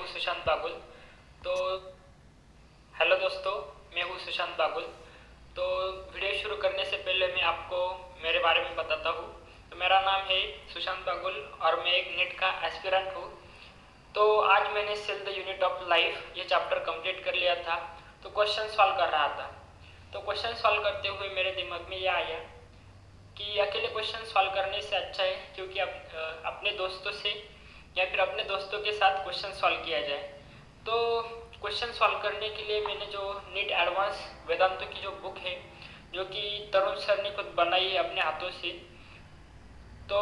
सुशांत बागुल। तो हेलो दोस्तों, मैं हूँ सुशांत बागुल। तो वीडियो शुरू करने से पहले मैं आपको मेरे बारे में बताता हूँ। तो मेरा नाम है सुशांत बागुल और मैं एक नीट का एस्पिरेंट हूँ। तो आज मैंने cell the unit of life ये चैप्टर कंप्लीट कर लिया था। तो क्वेश्चन सॉल्व कर रहा था। तो क्वेश्चन सॉल्व करते हुए मेरे दिमाग में यह आया कि अकेले क्वेश्चन सॉल्व करने से अच्छा है क्योंकि अपने दोस्तों से या फिर अपने दोस्तों के साथ क्वेश्चन सॉल्व किया जाए। तो क्वेश्चन सॉल्व करने के लिए मैंने जो नीट एडवांस वेदांतों की जो बुक है, जो कि तरुण सर ने खुद बनाई है अपने हाथों से, तो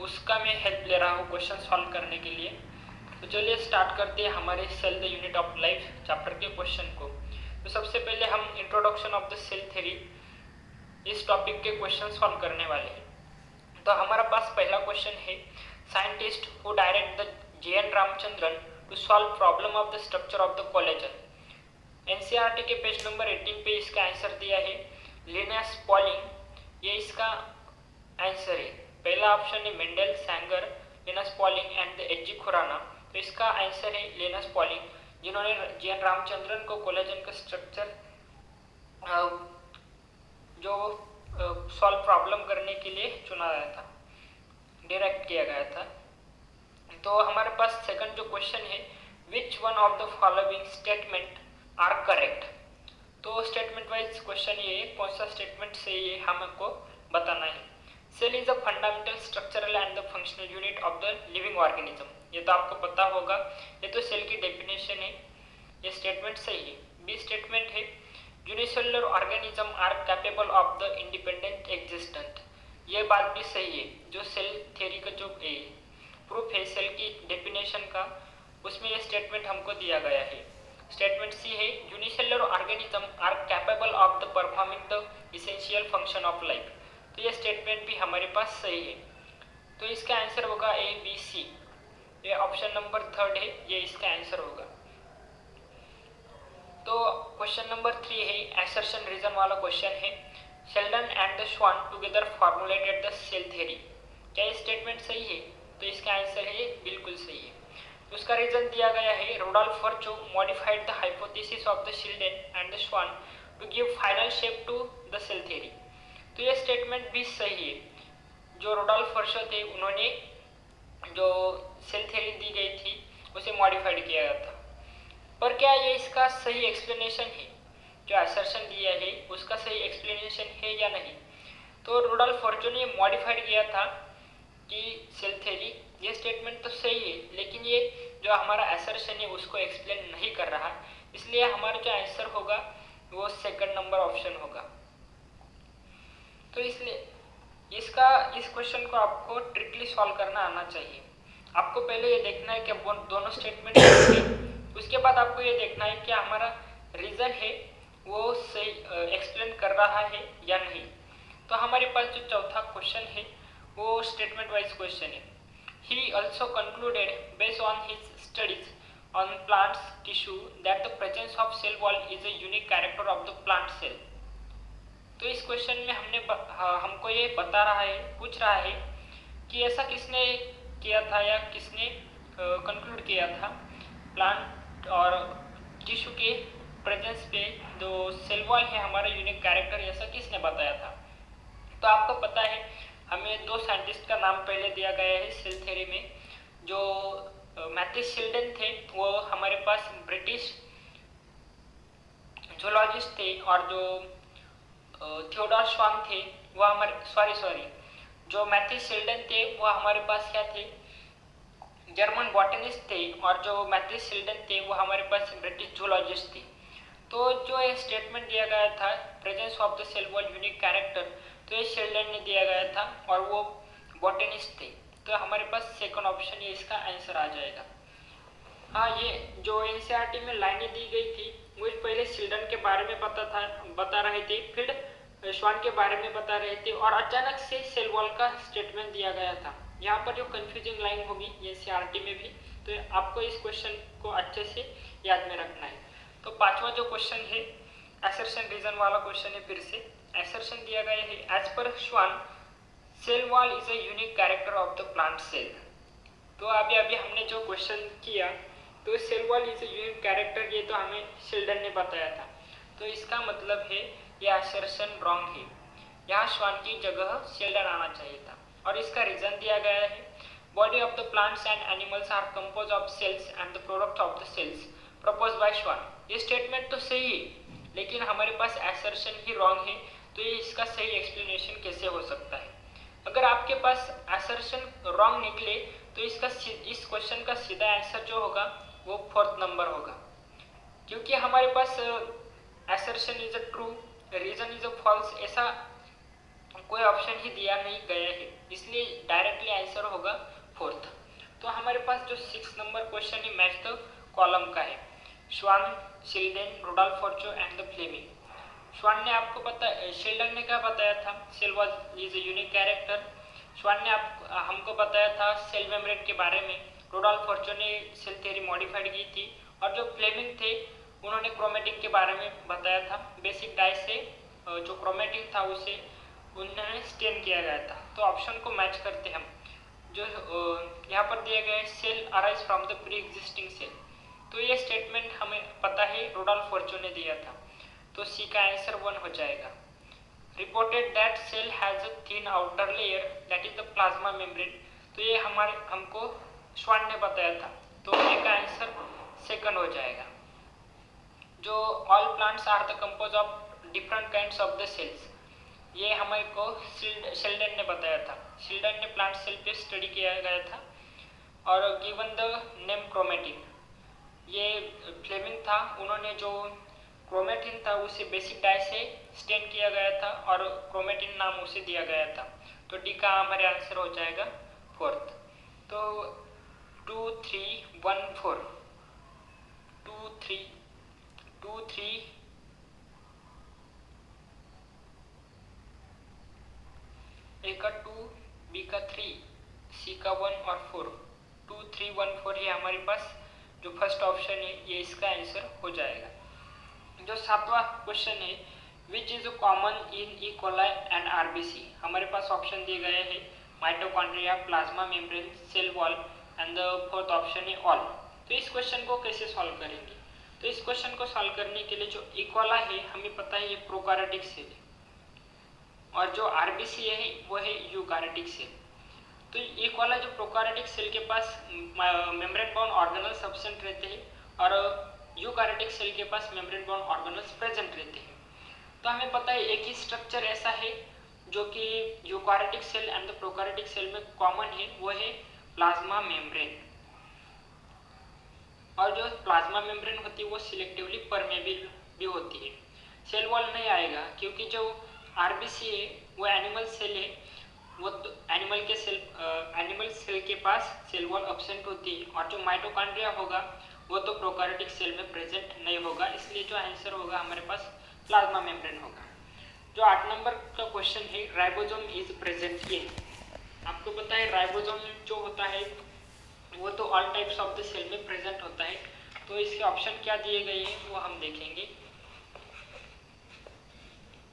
उसका मैं हेल्प ले रहा हूँ क्वेश्चन सॉल्व करने के लिए। तो चलिए स्टार्ट करते हैं हमारे cell the unit of life chapter के क्वेश्चन को। तो सबसे पहले हम introduction of the cell theory इस टॉपिक के क्वेश्चन सॉल्व करने वाले हैं। तो हमारा पास पहला क्वेश्चन है, scientist who directed the J N. Ramachandran to solve problem of the structure of the collagen. NCERT के पेज नंबर 18 पे इसका आंसर दिया है लिनस पॉलिंग। ये इसका आंसर है। पहला ऑप्शन है Mendel, Sanger, Linus Pauling and the H G Khorana. तो इसका आंसर है लिनस पॉलिंग, जिन्होंने जे.एन. रामचंद्रन को कोलेजन का स्ट्रक्चर जो सॉल्व प्रॉब्लम करने के लिए चुना गया था, डायरेक्ट किया गया था। तो हमारे पास सेकंड जो क्वेश्चन है, which one of the following statement are correct. तो स्टेटमेंट वाइज क्वेश्चन ये है, कौन सा स्टेटमेंट से ये हमको बताना है। Cell is a fundamental structural and the functional unit of the living organism. ये तो आपको पता होगा, ये तो सेल की डेफिनेशन है। ये स्टेटमेंट सही है। बी स्टेटमेंट है, unicellular organism are capable of the independent existent. ये बात भी सही है। जो सेल थ्योरी का जो प्रूफ है सेल की डेफिनेशन का, उसमें ये स्टेटमेंट हमको दिया गया है। स्टेटमेंट सी है, unicellular organism are capable of the performing the essential function of life. तो ये स्टेटमेंट भी हमारे पास सही है। तो इसका आंसर होगा ए बी सी। ये ऑप्शन नंबर थर्ड है, ये इसका आंसर होगा। तो क्वेश्चन नंबर 3 है, असर्शन रीजन वाला क्वेश्चन है। Schleiden and the Schwann together formulated the cell theory. क्या ये स्टेटमेंट सही है? तो इसका आंसर है बिल्कुल सही है। तो उसका रीजन दिया गया है, Rudolf Virchow modified the hypothesis of the Schleiden and the Schwann to give final shape to the cell theory. तो ये स्टेटमेंट भी सही है। जो रुडोल्फ वर्चो थे, उन्होंने जो सेल थ्योरी दी गई थी उसे मॉडिफाइड किया गया था। पर क्या ये इसका सही एक्सप्लेनेशन है? जो असर्शन दिया है उसका सही एक्सप्लेनेशन है या नहीं? तो रुडोल्फ वर्चो ने मॉडिफाइड किया था कि सेल थ्योरी, ये स्टेटमेंट तो सही है, लेकिन ये जो हमारा असर्शन है उसको एक्सप्लेन नहीं कर रहा। इसलिए हमारा जो आंसर होगा वो सेकंड नंबर ऑप्शन होगा। तो इसलिए इस क्वेश्चन को आपको ट्रिकली सॉल्व करना आना चाहिए। आपको पहले ये देखना है कि दोनों स्टेटमेंट है, उसके बाद आपको ये देखना है कि हमारा रीजन है वो सही एक्सप्लेन कर रहा है या नहीं। तो हमारे पास जो चौथा क्वेश्चन है वो स्टेटमेंट वाइज क्वेश्चन है। He also concluded based on his studies on plants tissue that the presence of cell wall is a unique character of the plant cell. तो इस क्वेश्चन में हमको ये बता रहा है, पूछ रहा है कि ऐसा किसने किया था या किसने कंक्लूड किया था प्लांट और टिश्यू के प्रेजेंस पे जो सेल वॉल है हमारा यूनिक कैरेक्टर, ऐसा किसने बताया था। तो आपको पता है, हमें दो साइंटिस्ट का नाम पहले दिया गया है सेल थ्योरी में। जो मैथ्यू शेल्डन थे वो हमारे पास ब्रिटिश जूलॉजिस्ट थे, और जो थियोडोर स्वान थे वो हमारे जो मैथ्यू शेल्डन थे वो हमारे पास क्या थे, जर्मन बॉटनिस्ट थे, और जो मैथ्यू शेल्डन थे वो हमारे पास ब्रिटिश जूलॉजिस्ट थे। तो जो ये स्टेटमेंट दिया गया था, presence of the cell wall unique character, तो ये शेल्डन ने दिया गया था और वो बॉटनिस्ट थे। तो हमारे पास सेकंड ऑप्शन ये इसका आंसर आ जाएगा। हाँ, ये जो एनसीईआरटी में लाइनें दी गई थी वो पहले शेल्डन के बारे में बता रहे थे, फिर स्वान के बारे में बता रहे थे, और अचानक से सेल वॉल का स्टेटमेंट दिया गया था। यहाँ पर जो कंफ्यूजिंग लाइन होगी एनसीईआरटी में भी, तो आपको इस क्वेश्चन को अच्छे से याद में रखना है। तो पांचवा जो क्वेश्चन है असर्शन रीजन वाला क्वेश्चन है। फिर से असर्शन दिया गया है, as per Schwann cell wall is a unique character of the plant cell. तो अभी हमने जो क्वेश्चन किया तो cell wall is unique character, ये तो हमें शेल्डन ने बताया था। तो इसका मतलब है ये असर्शन रॉन्ग है, यहाँ श्वान की जगह शेल्डन आना चाहिए था। और इसका रीजन दिया गया है, body of the plants and animals are compose of cells and the product of the cells propose by Schwann. ये स्टेटमेंट तो सही है, लेकिन हमारे पास असर्शन ही रॉन्ग है। तो ये इसका सही एक्सप्लेनेशन कैसे हो सकता है? अगर आपके पास असर्शन रॉन्ग निकले तो इस क्वेश्चन का सीधा आंसर जो होगा वो 4th नंबर होगा, क्योंकि हमारे पास assertion is a true, reason is a false, ऐसा कोई ऑप्शन ही दिया नहीं गया है, इसलिए डायरेक्टली आंसर होगा 4th। तो हमारे पास जो 6 नंबर क्वेश्चन है मैच द कॉलम का है, Schwann, Schleiden, Rudolf Virchow and the Fleming. Schwann ने आपको शेल्डन ने क्या बताया था? Cell wall is a unique character. Schwann ने हमको बताया था सेल मेम्ब्रेन के बारे में। रुडोल्फ फॉर्चो ने सेल थ्योरी मॉडिफाइड की थी। और जो फ्लेमिंग थे उन्होंने क्रोमेटिन के बारे में बताया था। बेसिक डाई से जो क्रोमेटिन था उसे उन्होंने स्टेन किया गया था। तो ऑप्शन को मैच करते हम। जो यहाँ पर दिया गया है cell arise from the pre existing cell, तो ये स्टेटमेंट हमें पता है रुडोल्फ फॉर्चो ने दिया था। तो सी का आंसर 1 हो जाएगा। Reported that cell has a thin outer layer that is the plasma membrane, तो ये हमको श्वान ने बताया था। तो ए का आंसर 2nd हो जाएगा। जो all plants are the compose of different kinds of the cells, ये हमें को शेल्डन ने बताया था। शेल्डन ने प्लांट सेल पे स्टडी किया गया था और गिवन द नेम क्रोमेटिन। ये फ्लेमिंग था, उन्होंने जो क्रोमेटिन था उसे बेसिक डाई से स्टेन किया गया था और क्रोमेटिन नाम उसे दिया गया था। तो डी का हमारे आंसर हो जाएगा 4th। तो 2 3 1 4 2 3 2 3 ए का 2, बी का 3, सी का 1 और 4, 2 3 1 4 ये हमारे पास जो फर्स्ट ऑप्शन है ये इसका आंसर हो जाएगा। जो 7वां क्वेश्चन है, which is common in E coli and RBC. हमारे पास ऑप्शन दिए गए हैं mitochondria, plasma membrane, cell wall and the 4th option है ऑल। तो इस क्वेश्चन को कैसे सॉल्व करेंगे? तो इस क्वेश्चन को सॉल्व करने के लिए जो ई कोलाई है हमें पता है ये प्रोकार्योटिक सेल है और जो आरबीसी है वो है यूकार्योटिक सेल। तो ई कोलाई जो प्रोकार्योटिक सेल के पास मेम्ब्रेन बाउंड ऑर्गेनल सब्सटेंट रहते हैं और यूकार्योटिक सेल के पास मेम्ब्रेन बाउंड ऑर्गेनल्स प्रेजेंट रहते हैं। तो हमें पता है एक ही स्ट्रक्चर ऐसा है जो कि eukaryotic cell and the prokaryotic cell में कॉमन है, वो है प्लाज्मा मेम्ब्रेन। और जो प्लाज्मा मेम्ब्रेन होती है वो सिलेक्टिवली परमेबल भी होती है। सेल वॉल नहीं आएगा क्योंकि जो आरबीसी है वो एनिमल सेल है, वो तो एनिमल सेल के पास सेल वॉल एब्सेंट होती है। और जो माइटोकॉन्ड्रिया होगा वो तो प्रोकार्योटिक सेल में प्रेजेंट नहीं होगा, इसलिए जो आंसर होगा हमारे पास प्लाज्मा मेम्ब्रेन होगा। जो 8 नंबर का क्वेश्चन है, राइबोसोम इज प्रेजेंट इन। आपको पता है राइबोसोम जो होता है वो तो all types of the cell में प्रेजेंट होता है। तो इसके ऑप्शन क्या दिए गए हैं वो हम देखेंगे।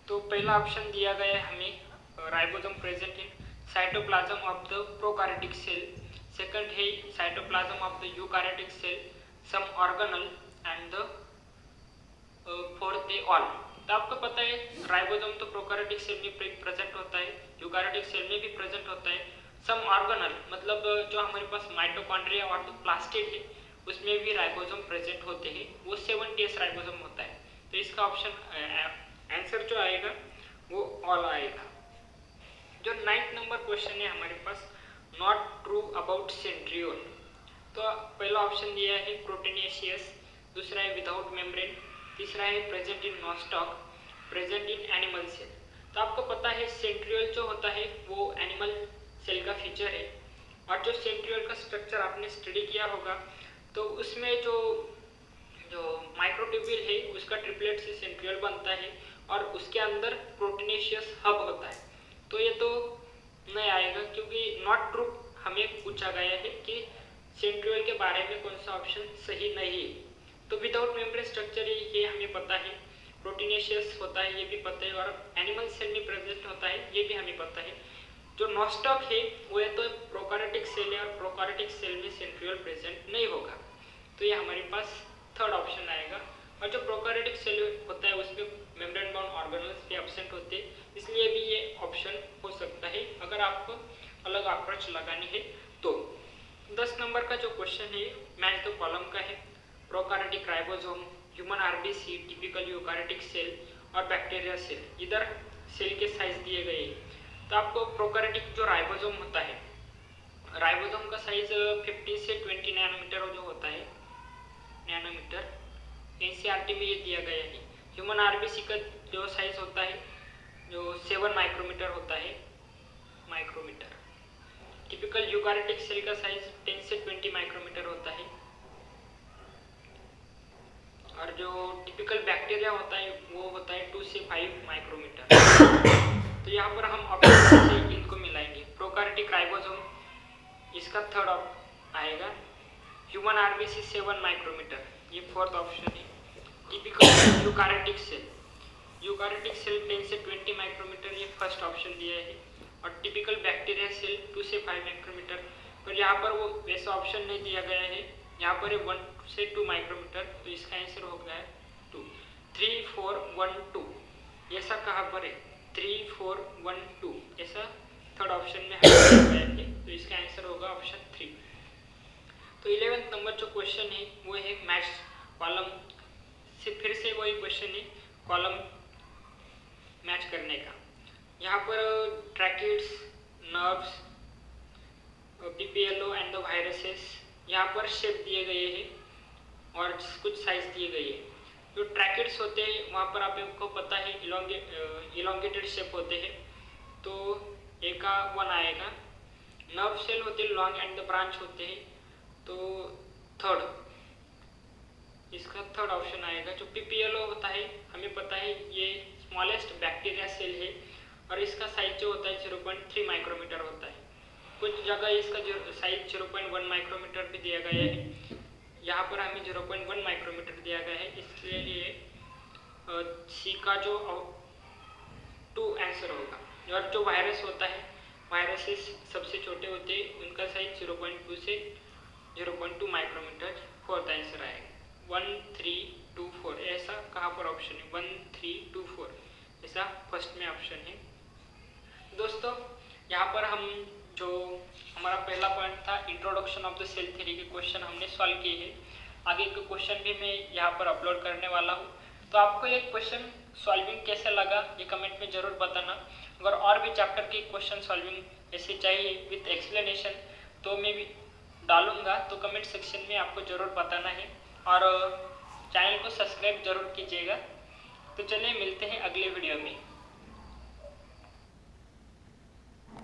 तो पहला ऑप्शन दिया गया है हमें ribosome present in cytoplasm of the prokaryotic cell. Second है cytoplasm of the eukaryotic cell, some organelle and the 4th है ऑल। तो आपको पता है राइबोसोम तो प्रोकार्योटिक सेल में प्रेजेंट होता है, यूकार्योटिक सेल में भी प्रेजेंट होता है। सम ऑर्गेनल मतलब जो हमारे पास माइटोकॉन्ड्रिया और जो प्लास्टिड है उसमें भी राइबोसोम प्रेजेंट होते हैं, वो 70s राइबोसोम होता है। तो इसका ऑप्शन आंसर जो आएगा वो ऑल आएगा। जो 9th नंबर क्वेश्चन है हमारे पास, नॉट ट्रू अबाउट सेंट्रियोल। तो पहला ऑप्शन दिया है प्रोटीनेशियस, दूसरा है विदाउट मेम्ब्रेन, तीसरा है present in Nostoc, present in animal cell. तो आपको पता है सेंट्रियोल जो होता है वो एनिमल सेल का फीचर है। और जो सेंट्रियोल का स्ट्रक्चर आपने स्टडी किया होगा तो उसमें जो माइक्रोट्यूब्यूल है उसका ट्रिपलेट से सेंट्रियोल बनता है और उसके अंदर प्रोटीनेशियस हब होता है। तो ये तो नहीं आएगा क्योंकि नॉट ट्रू हमें पूछा गया है कि सेंट्रियोल के बारे में कौन सा ऑप्शन सही नहीं है। तो विदाउट मेम्ब्रेन स्ट्रक्चर ये हमें पता है, प्रोटीनेशियस होता है ये भी पता है, और एनिमल सेल में प्रेजेंट होता है ये भी हमें पता है। जो नॉस्टॉक है वो तो प्रोकार्योटिक सेल है और प्रोकार्योटिक सेल में सेंट्रियोल प्रेजेंट नहीं होगा। तो ये हमारे पास थर्ड ऑप्शन आएगा। और जो प्रोकैरियोटिक सेल होता है उसमें मेम्ब्रेन बाउंड ऑर्गेनेल्स भी एब्सेंट होते हैं, इसलिए भी ये ऑप्शन हो सकता है अगर आपको अलग अप्रोच लगानी है तो। 10 नंबर का जो क्वेश्चन है मैच द कॉलम का है। Prokaryotic ribosome, human RBC, typical eukaryotic cell और बैक्टीरिया सेल, इधर सेल के साइज दिए गए हैं। तो आपको प्रोकैरियोटिक जो राइबोसोम होता है, राइबोसोम का साइज 50 से 20 नैनोमीटर जो होता है, नैनोमीटर एनसीईआरटी में ये दिया गया है। ह्यूमन आरबीसी का जो साइज होता है जो 7 माइक्रोमीटर होता है, माइक्रोमीटर। टिपिकल यूकैरियोटिक सेल का साइज 10 से 20 माइक्रोमीटर होता है। और जो टिपिकल बैक्टीरिया होता है वो होता है 2 से 5 माइक्रोमीटर। तो यहाँ पर हम ऑप्शन से इनको मिलाएंगे। प्रोकैरियोटिक राइबोसोम इसका थर्ड आएगा। ह्यूमन आरबीसी 7 माइक्रोमीटर, ये फोर्थ ऑप्शन है। Typical eukaryotic cell, eukaryotic cell 10 से 20 माइक्रोमीटर, ये फर्स्ट ऑप्शन दिया है। और टिपिकल बैक्टीरिया सेल 2 से 5 माइक्रोमीटर, पर यहाँ पर वो वैसा ऑप्शन नहीं दिया गया है, यहाँ पर 1 से 2 माइक्रोमीटर, तो इसका आंसर हो गया है 2। 3 4 1 2 ऐसा कहाँ पर है, 3 4 1 2 ऐसा थर्ड ऑप्शन में है, तो इसका आंसर होगा ऑप्शन 3। तो 11th नंबर जो क्वेश्चन है वो है मैच कॉलम से, फिर से वही क्वेश्चन है कॉलम मैच करने का। यहाँ पर tracheids, nerves, PPLO and the viruses, यहाँ पर शेप दिए गए हैं और कुछ साइज दिए गए हैं। जो ट्रैकिड्स होते हैं वहाँ पर आपको पता है इलोंगेटेड शेप होते हैं, तो ए का 1 आएगा। नर्व सेल होते हैं लॉन्ग एंड द ब्रांच होते हैं, तो थर्ड, इसका थर्ड ऑप्शन आएगा। जो पीपीएलओ होता है हमें पता है ये स्मॉलेस्ट बैक्टीरिया सेल है और इसका साइज जो होता है 0.3 माइक्रोमीटर होता है। कुछ जगह इसका साइज 0.1 माइक्रोमीटर भी दिया गया है, यहाँ पर हमें 0.1 माइक्रोमीटर दिया गया है, इसलिए सी का जो 2 आंसर होगा। और जो वायरस होता है, वायरसेस सबसे छोटे होते हैं, उनका साइज 0.2 से 0.2 माइक्रोमीटर, फोर्थ आंसर आएगा। 1 3 2 4 ऐसा कहाँ पर ऑप्शन है, 1 3 2 4 ऐसा फर्स्ट में ऑप्शन है। दोस्तों यहाँ पर हम जो हमारा पहला पॉइंट था introduction of the cell theory के क्वेश्चन हमने सॉल्व किए हैं। आगे के क्वेश्चन भी मैं यहाँ पर अपलोड करने वाला हूँ, तो आपको ये क्वेश्चन सॉल्विंग कैसे लगा ये कमेंट में ज़रूर बताना। अगर और भी चैप्टर के क्वेश्चन सॉल्विंग ऐसे चाहिए विथ एक्सप्लेनेशन तो मैं भी डालूंगा, तो कमेंट सेक्शन में आपको ज़रूर बताना है और चैनल को सब्सक्राइब जरूर कीजिएगा। तो चलिए मिलते हैं अगले वीडियो में।